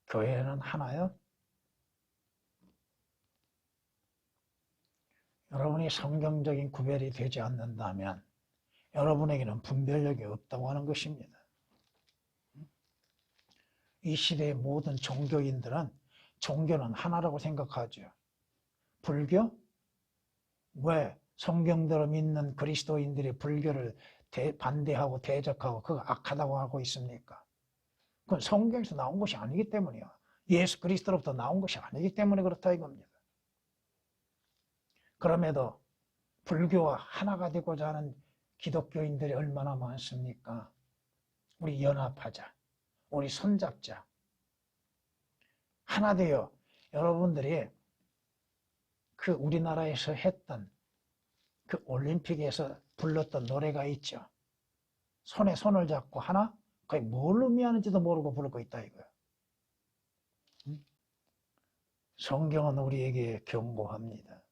교회는 하나요? 여러분이 성경적인 구별이 되지 않는다면 여러분에게는 분별력이 없다고 하는 것입니다. 이 시대의 모든 종교인들은 종교는 하나라고 생각하죠. 불교? 왜 성경대로 믿는 그리스도인들이 불교를 반대하고 대적하고 그거 악하다고 하고 있습니까? 그건 성경에서 나온 것이 아니기 때문이요. 예수 그리스도로부터 나온 것이 아니기 때문에 그렇다 이겁니다. 그럼에도 불교와 하나가 되고자 하는 기독교인들이 얼마나 많습니까? 우리 연합하자. 우리 손잡자. 하나 되어 여러분들이 그 우리나라에서 했던 그 올림픽에서 불렀던 노래가 있죠. 손에 손을 잡고 하나? 거의 뭘 의미하는지도 모르고 부르고 있다 이거야. 성경은 우리에게 경고합니다.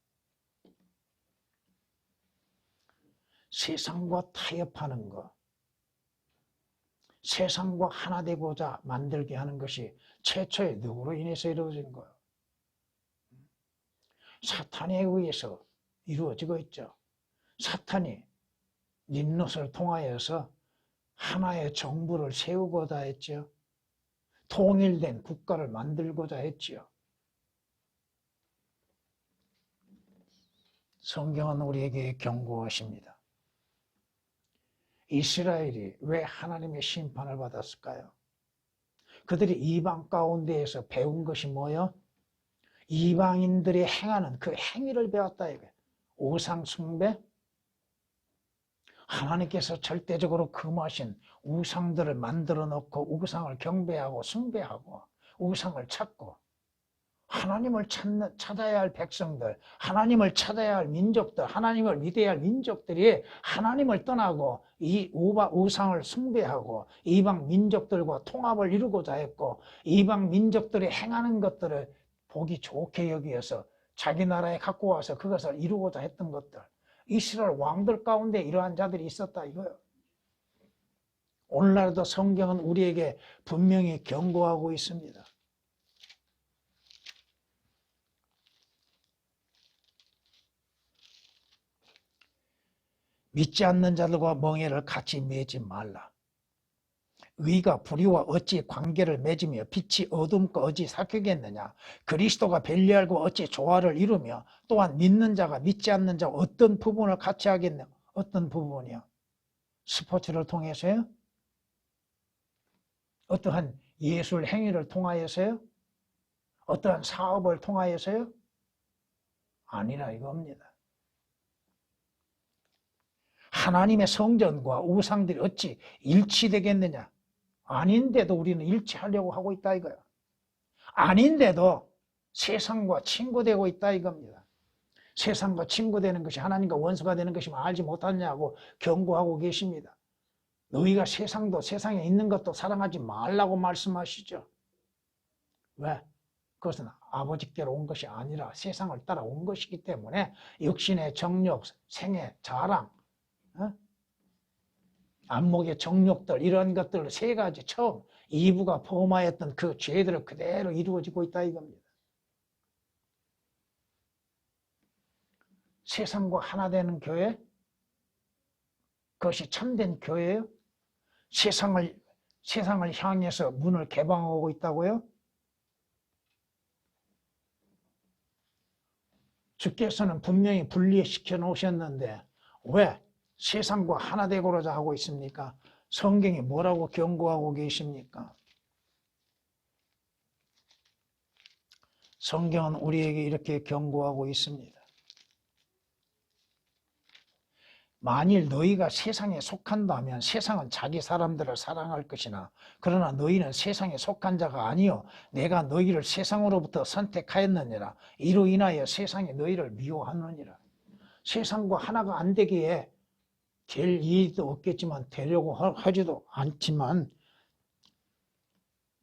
세상과 타협하는 것, 세상과 하나 되고자 만들게 하는 것이 최초에 누구로 인해서 이루어진 거예요? 사탄에 의해서 이루어지고 있죠. 사탄이 닌롯을 통하여서 하나의 정부를 세우고자 했죠. 통일된 국가를 만들고자 했지요. 성경은 우리에게 경고하십니다. 이스라엘이 왜 하나님의 심판을 받았을까요? 그들이 이방 가운데에서 배운 것이 뭐예요? 이방인들이 행하는 그 행위를 배웠다 이거예요. 우상 숭배? 하나님께서 절대적으로 금하신 우상들을 만들어 놓고 우상을 경배하고 숭배하고 우상을 찾고 하나님을 찾아야 할 백성들, 하나님을 찾아야 할 민족들, 하나님을 믿어야 할 민족들이 하나님을 떠나고 이 우상을 숭배하고 이방 민족들과 통합을 이루고자 했고 이방 민족들이 행하는 것들을 보기 좋게 여기어서 자기 나라에 갖고 와서 그것을 이루고자 했던 것들, 이스라엘 왕들 가운데 이러한 자들이 있었다 이거예요. 오늘날도 성경은 우리에게 분명히 경고하고 있습니다. 믿지 않는 자들과 멍에를 같이 매지 말라. 의가 불의와 어찌 관계를 맺으며 빛이 어둠과 어찌 삭히겠느냐. 그리스도가 변리하고 어찌 조화를 이루며 또한 믿는 자가 믿지 않는 자와 어떤 부분을 같이 하겠냐. 어떤 부분이요? 스포츠를 통해서요? 어떠한 예술 행위를 통하여서요? 어떠한 사업을 통하여서요? 아니라 이겁니다. 하나님의 성전과 우상들이 어찌 일치되겠느냐? 아닌데도 우리는 일치하려고 하고 있다 이거야. 아닌데도 세상과 친구되고 있다 이겁니다. 세상과 친구되는 것이 하나님과 원수가 되는 것이면 알지 못하냐고 경고하고 계십니다. 너희가 세상도 세상에 있는 것도 사랑하지 말라고 말씀하시죠. 왜? 그것은 아버지께로 온 것이 아니라 세상을 따라온 것이기 때문에 육신의 정욕, 생애, 자랑, 안목의 정욕들 이런 것들 세 가지 처음 이브가 포함하였던 그 죄들을 그대로 이루어지고 있다 이겁니다. 세상과 하나 되는 교회? 그것이 참된 교회예요? 세상을 향해서 문을 개방하고 있다고요? 주께서는 분명히 분리시켜 놓으셨는데 왜 세상과 하나 되고자 하고 있습니까? 성경이 뭐라고 경고하고 계십니까? 성경은 우리에게 이렇게 경고하고 있습니다. 만일 너희가 세상에 속한다면 세상은 자기 사람들을 사랑할 것이나 그러나 너희는 세상에 속한 자가 아니요 내가 너희를 세상으로부터 선택하였느니라. 이로 인하여 세상이 너희를 미워하느니라. 세상과 하나가 안 되기에 될 이유도 없겠지만 되려고 하지도 않지만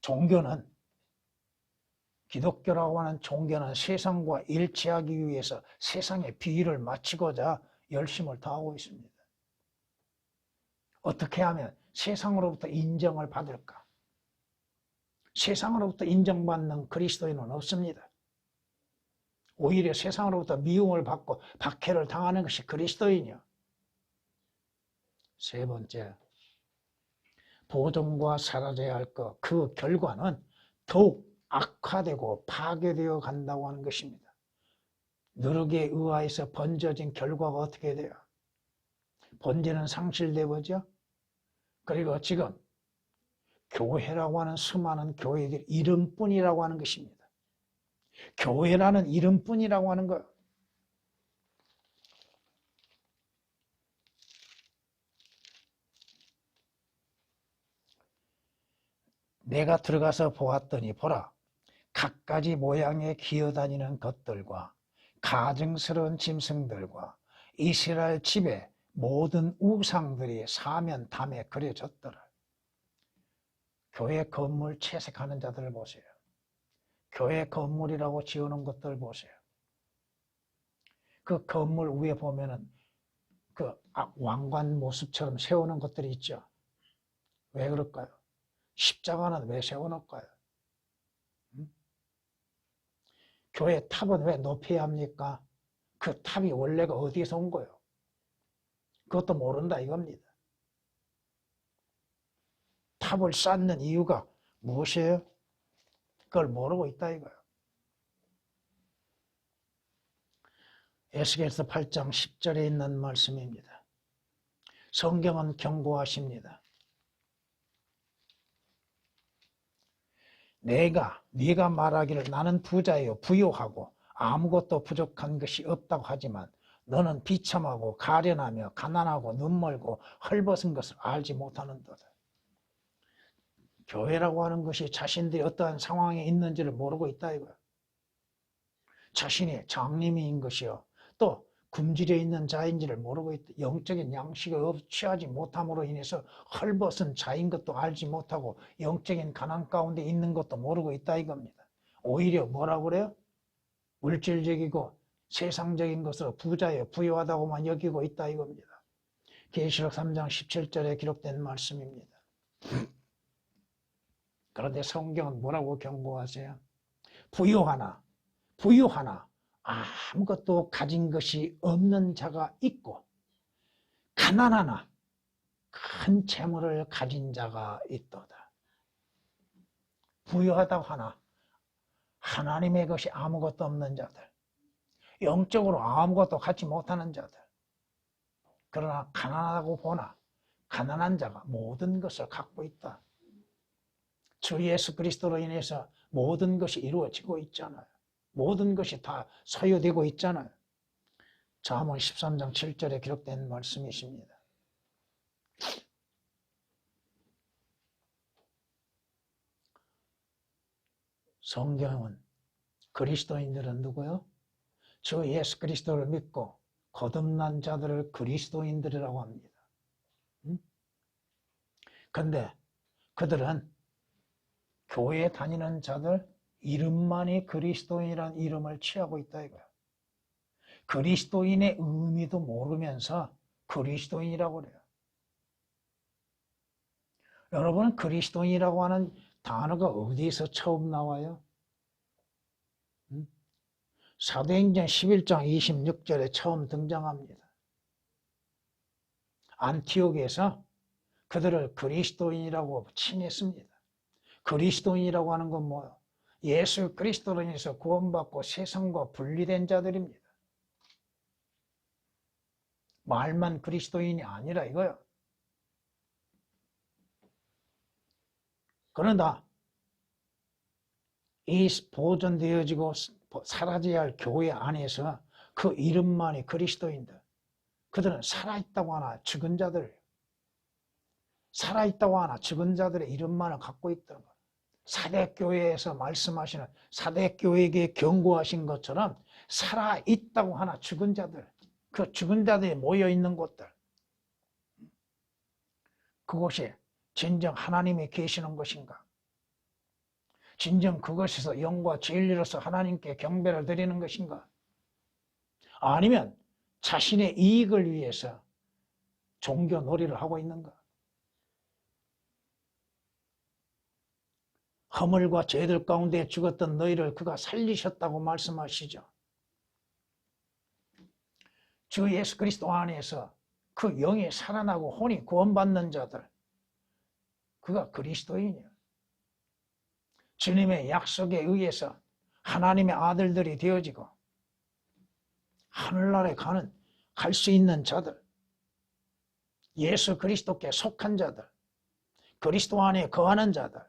종교는 기독교라고 하는 종교는 세상과 일치하기 위해서 세상의 비위를 맞추고자 열심을 다하고 있습니다. 어떻게 하면 세상으로부터 인정을 받을까? 세상으로부터 인정받는 그리스도인은 없습니다. 오히려 세상으로부터 미움을 받고 박해를 당하는 것이 그리스도인이요. 세 번째, 보존과 사라져야 할 것, 그 결과는 더욱 악화되고 파괴되어 간다고 하는 것입니다. 누룩에 의하여서 번져진 결과가 어떻게 돼요? 번제는 상실되버죠. 그리고 지금 교회라고 하는 수많은 교회들 이름뿐이라고 하는 것입니다. 교회라는 이름뿐이라고 하는 것. 내가 들어가서 보았더니 보라, 갖가지 모양의 기어다니는 것들과 가증스러운 짐승들과 이스라엘 집의 모든 우상들이 사면담에 그려졌더라. 교회 건물 채색하는 자들을 보세요. 교회 건물이라고 지어놓은 것들 보세요. 그 건물 위에 보면은 그 왕관 모습처럼 세우는 것들이 있죠. 왜 그럴까요? 십자가는 왜 세워놓을까요? 교회 탑은 왜 높여야 합니까? 그 탑이 원래가 어디에서 온 거예요? 그것도 모른다 이겁니다. 탑을 쌓는 이유가 무엇이에요? 그걸 모르고 있다 이거예요. 에스겔서 8장 10절에 있는 말씀입니다. 성경은 경고하십니다. 네가 말하기를 나는 부자요 부유하고 아무것도 부족한 것이 없다고 하지만 너는 비참하고 가련하며 가난하고 눈멀고 헐벗은 것을 알지 못하는도다. 교회라고 하는 것이 자신들이 어떠한 상황에 있는지를 모르고 있다 이거야. 자신이 장님인 것이요 또 굶주려 있는 자인지를 모르고 있다. 영적인 양식을 취하지 못함으로 인해서 헐벗은 자인 것도 알지 못하고 영적인 가난 가운데 있는 것도 모르고 있다 이겁니다. 오히려 뭐라고 그래요? 물질적이고 세상적인 것으로 부자여 부유하다고만 여기고 있다 이겁니다. 계시록 3장 17절에 기록된 말씀입니다. 그런데 성경은 뭐라고 경고하세요? 부유하나 아무것도 가진 것이 없는 자가 있고 가난하나 큰 재물을 가진 자가 있도다. 부유하다고 하나 하나님의 것이 아무것도 없는 자들, 영적으로 아무것도 갖지 못하는 자들, 그러나 가난하다고 보나 가난한 자가 모든 것을 갖고 있다. 주 예수 그리스도로 인해서 모든 것이 이루어지고 있잖아요. 모든 것이 다 소유되고 있잖아요. 잠언 13장 7절에 기록된 말씀이십니다. 성경은 그리스도인들은 누구요? 주 예수 그리스도를 믿고 거듭난 자들을 그리스도인들이라고 합니다. 근데 그들은 교회 다니는 자들 이름만이 그리스도인이라는 이름을 취하고 있다 이거야. 그리스도인의 의미도 모르면서 그리스도인이라고 그래요. 여러분, 그리스도인이라고 하는 단어가 어디서 처음 나와요? 사도행전 11장 26절에 처음 등장합니다. 안티옥에서 그들을 그리스도인이라고 칭했습니다. 그리스도인이라고 하는 건 뭐예요? 예수 그리스도로 인해서 구원받고 세상과 분리된 자들입니다. 말만 그리스도인이 아니라 이거요. 그러나 이 보존되어지고 사라져야 할 교회 안에서 그 이름만이 그리스도인들, 그들은 살아있다고 하나 죽은 자들, 살아있다고 하나 죽은 자들의 이름만을 갖고 있다는 거예요. 사대교회에서 말씀하시는 사대교회에게 경고하신 것처럼 살아있다고 하나 죽은 자들, 그 죽은 자들이 모여있는 곳들, 그곳이 진정 하나님이 계시는 것인가? 진정 그것에서 영과 진리로서 하나님께 경배를 드리는 것인가? 아니면 자신의 이익을 위해서 종교 놀이를 하고 있는가? 허물과 죄들 가운데 죽었던 너희를 그가 살리셨다고 말씀하시죠. 주 예수 그리스도 안에서 그 영이 살아나고 혼이 구원받는 자들, 그가 그리스도인이에요. 주님의 약속에 의해서 하나님의 아들들이 되어지고 하늘나라에 갈 수 있는 자들, 예수 그리스도께 속한 자들, 그리스도 안에 거하는 자들,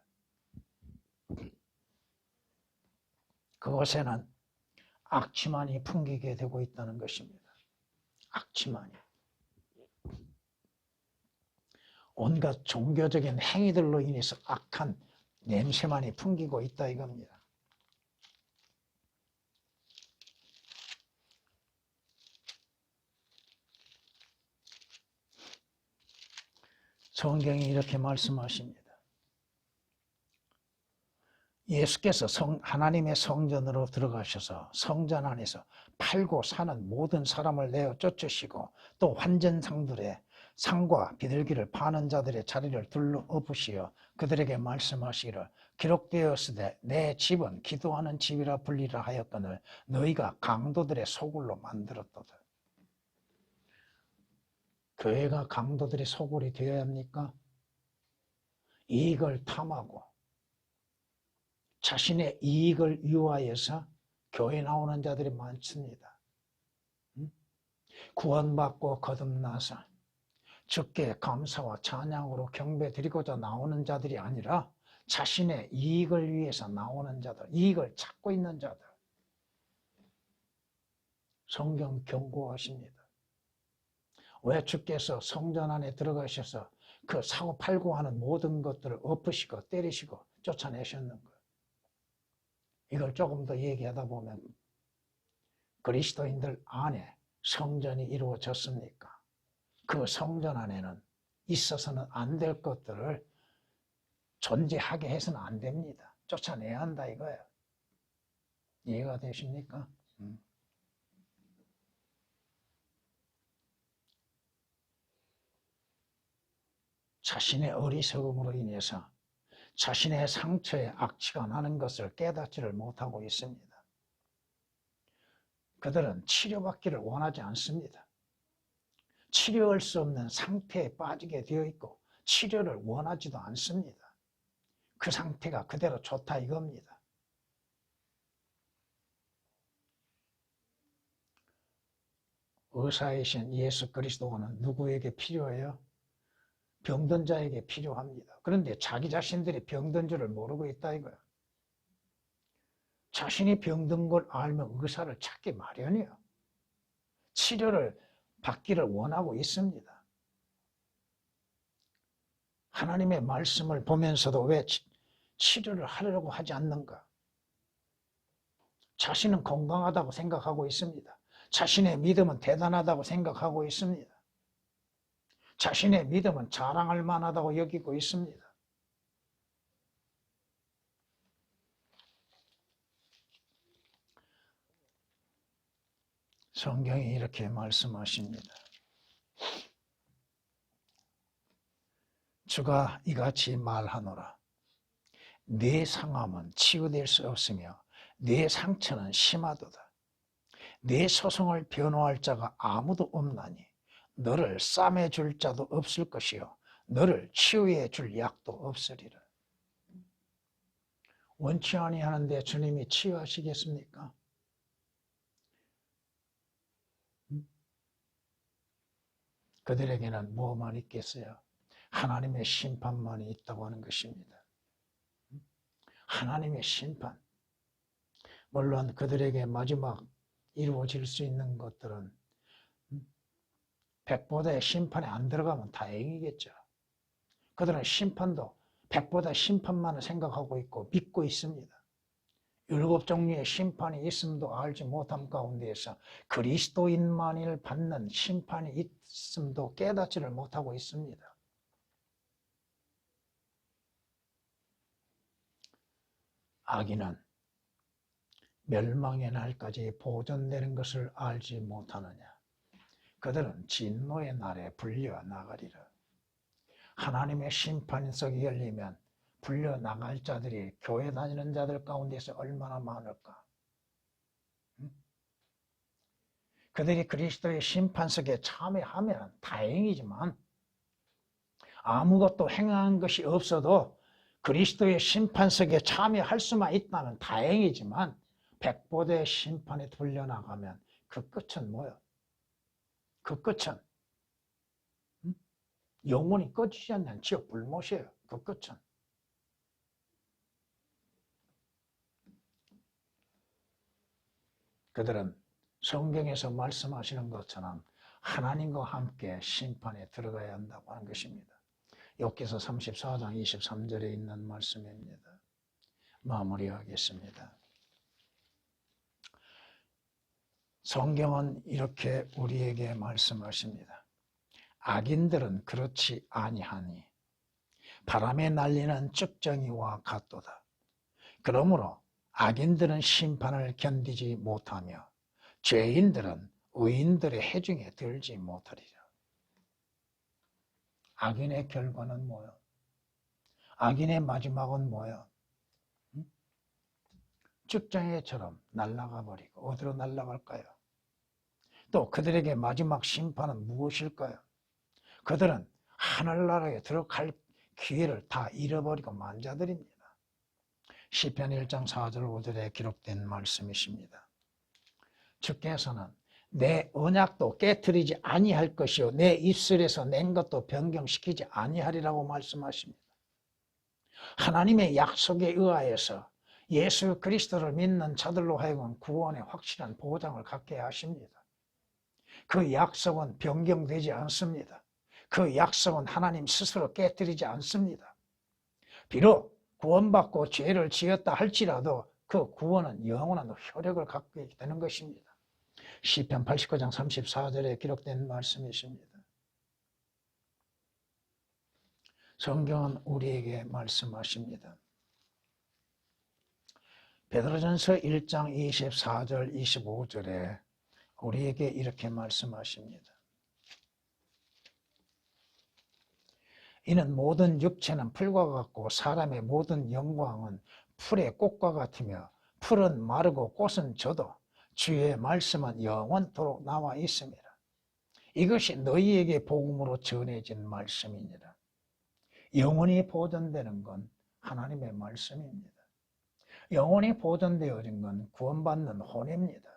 그것에는 악취만이 풍기게 되고 있다는 것입니다. 악취만이. 온갖 종교적인 행위들로 인해서 악한 냄새만이 풍기고 있다 이겁니다. 성경이 이렇게 말씀하십니다. 예수께서 하나님의 성전으로 들어가셔서 성전 안에서 팔고 사는 모든 사람을 내어 쫓으시고 또 환전상들의 상과 비둘기를 파는 자들의 자리를 둘러엎으시어 그들에게 말씀하시기를 기록되었으되 내 집은 기도하는 집이라 불리라 하였거늘 너희가 강도들의 소굴로 만들었도다. 교회가 강도들의 소굴이 되어야 합니까? 이익을 탐하고 자신의 이익을 위하여서 교회 나오는 자들이 많습니다. 구원받고 거듭나서 주께 감사와 찬양으로 경배 드리고자 나오는 자들이 아니라 자신의 이익을 위해서 나오는 자들, 이익을 찾고 있는 자들. 성경 경고하십니다. 왜 주께서 성전 안에 들어가셔서 그 사고 팔고 하는 모든 것들을 엎으시고 때리시고 쫓아내셨는가? 이걸 조금 더 얘기하다 보면 그리스도인들 안에 성전이 이루어졌습니까? 그 성전 안에는 있어서는 안 될 것들을 존재하게 해서는 안 됩니다. 쫓아내야 한다 이거예요. 이해가 되십니까? 자신의 어리석음으로 인해서 자신의 상처에 악취가 나는 것을 깨닫지를 못하고 있습니다. 그들은 치료받기를 원하지 않습니다. 치료할 수 없는 상태에 빠지게 되어 있고 치료를 원하지도 않습니다. 그 상태가 그대로 좋다 이겁니다. 의사이신 예수 그리스도는 누구에게 필요해요? 병든 자에게 필요합니다. 그런데 자기 자신들이 병든 줄을 모르고 있다 이거야. 자신이 병든 걸 알면 의사를 찾기 마련이에요. 치료를 받기를 원하고 있습니다. 하나님의 말씀을 보면서도 왜 치료를 하려고 하지 않는가? 자신은 건강하다고 생각하고 있습니다. 자신의 믿음은 대단하다고 생각하고 있습니다. 자신의 믿음은 자랑할 만하다고 여기고 있습니다. 성경이 이렇게 말씀하십니다. 주가 이같이 말하노라. 네 상함은 치유될 수 없으며 네 상처는 심하도다. 네 소송을 변호할 자가 아무도 없나니 너를 싸매 줄 자도 없을 것이요 너를 치유해 줄 약도 없으리라. 원치 아니하는데 주님이 치유하시겠습니까? 그들에게는 뭐만 있겠어요? 하나님의 심판만이 있다고 하는 것입니다. 하나님의 심판. 물론 그들에게 마지막 이루어질 수 있는 것들은 백보다의 심판에 안 들어가면 다행이겠죠. 그들은 심판도 백보다 심판만을 생각하고 있고 믿고 있습니다. 7종류의 심판이 있음도 알지 못함 가운데에서 그리스도인만을 받는 심판이 있음도 깨닫지를 못하고 있습니다. 악인은 멸망의 날까지 보존되는 것을 알지 못하느냐. 그들은 진노의 날에 불려나가리라. 하나님의 심판석이 열리면 불려나갈 자들이 교회 다니는 자들 가운데서 얼마나 많을까. 그들이 그리스도의 심판석에 참여하면 다행이지만 아무것도 행한 것이 없어도 그리스도의 심판석에 참여할 수만 있다면 다행이지만 백보대의 심판에 불려나가면 그 끝은 뭐야? 그 끝은 영원히 꺼지지 않는 지옥 불못이에요. 그 끝은. 그들은 성경에서 말씀하시는 것처럼 하나님과 함께 심판에 들어가야 한다고 하는 것입니다. 욥기서 34장 23절에 있는 말씀입니다. 마무리하겠습니다. 성경은 이렇게 우리에게 말씀하십니다. 악인들은 그렇지 아니하니 바람에 날리는 쭉정이와 같도다. 그러므로 악인들은 심판을 견디지 못하며 죄인들은 의인들의 해중에 들지 못하리라. 악인의 결과는 뭐야? 악인의 마지막은 뭐야? 쭉정이처럼 날아가 버리고 어디로 날아갈까요? 또 그들에게 마지막 심판은 무엇일까요? 그들은 하늘나라에 들어갈 기회를 다 잃어버리고 만 자들입니다. 시편 1장 4절 5절에 기록된 말씀이십니다. 주께서는 내 언약도 깨트리지 아니할 것이요 내 입술에서 낸 것도 변경시키지 아니하리라고 말씀하십니다. 하나님의 약속에 의하여서 예수 그리스도를 믿는 자들로 하여금 구원의 확실한 보장을 갖게 하십니다. 그 약속은 변경되지 않습니다. 그 약속은 하나님 스스로 깨뜨리지 않습니다. 비록 구원받고 죄를 지었다 할지라도 그 구원은 영원한 효력을 갖게 되는 것입니다. 시편 89장 34절에 기록된 말씀이십니다. 성경은 우리에게 말씀하십니다. 베드로전서 1장 24절 25절에 우리에게 이렇게 말씀하십니다. 이는 모든 육체는 풀과 같고 사람의 모든 영광은 풀의 꽃과 같으며 풀은 마르고 꽃은 져도 주의 말씀은 영원토록 나와 있습니다. 이것이 너희에게 복음으로 전해진 말씀이니라. 영원히 보존되는 건 하나님의 말씀입니다. 영원히 보존되어진 건 구원받는 혼입니다.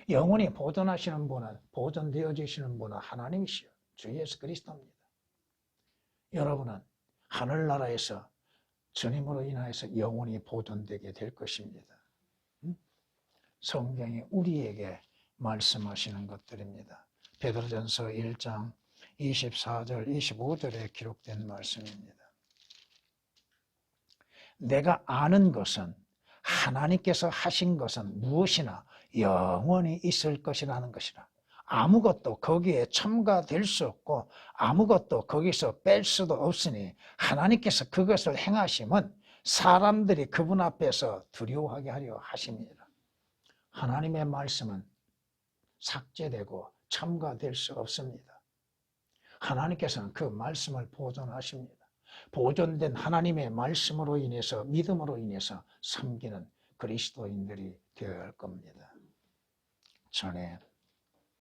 영원히 보존하시는 분은 보존되어지시는 분은 하나님이시여 주 예수 그리스도입니다. 여러분은 하늘나라에서 주님으로 인하여서 영원히 보존되게 될 것입니다. 성경이 우리에게 말씀하시는 것들입니다. 베드로전서 1장 24절 25절에 기록된 말씀입니다. 내가 아는 것은 하나님께서 하신 것은 무엇이나 영원히 있을 것이라는 것이라. 아무것도 거기에 첨가될 수 없고 아무것도 거기서 뺄 수도 없으니 하나님께서 그것을 행하심은 사람들이 그분 앞에서 두려워하게 하려 하십니다. 하나님의 말씀은 삭제되고 첨가될 수 없습니다. 하나님께서는 그 말씀을 보존하십니다. 보존된 하나님의 말씀으로 인해서 믿음으로 인해서 섬기는 그리스도인들이 되어야 할 겁니다. 전에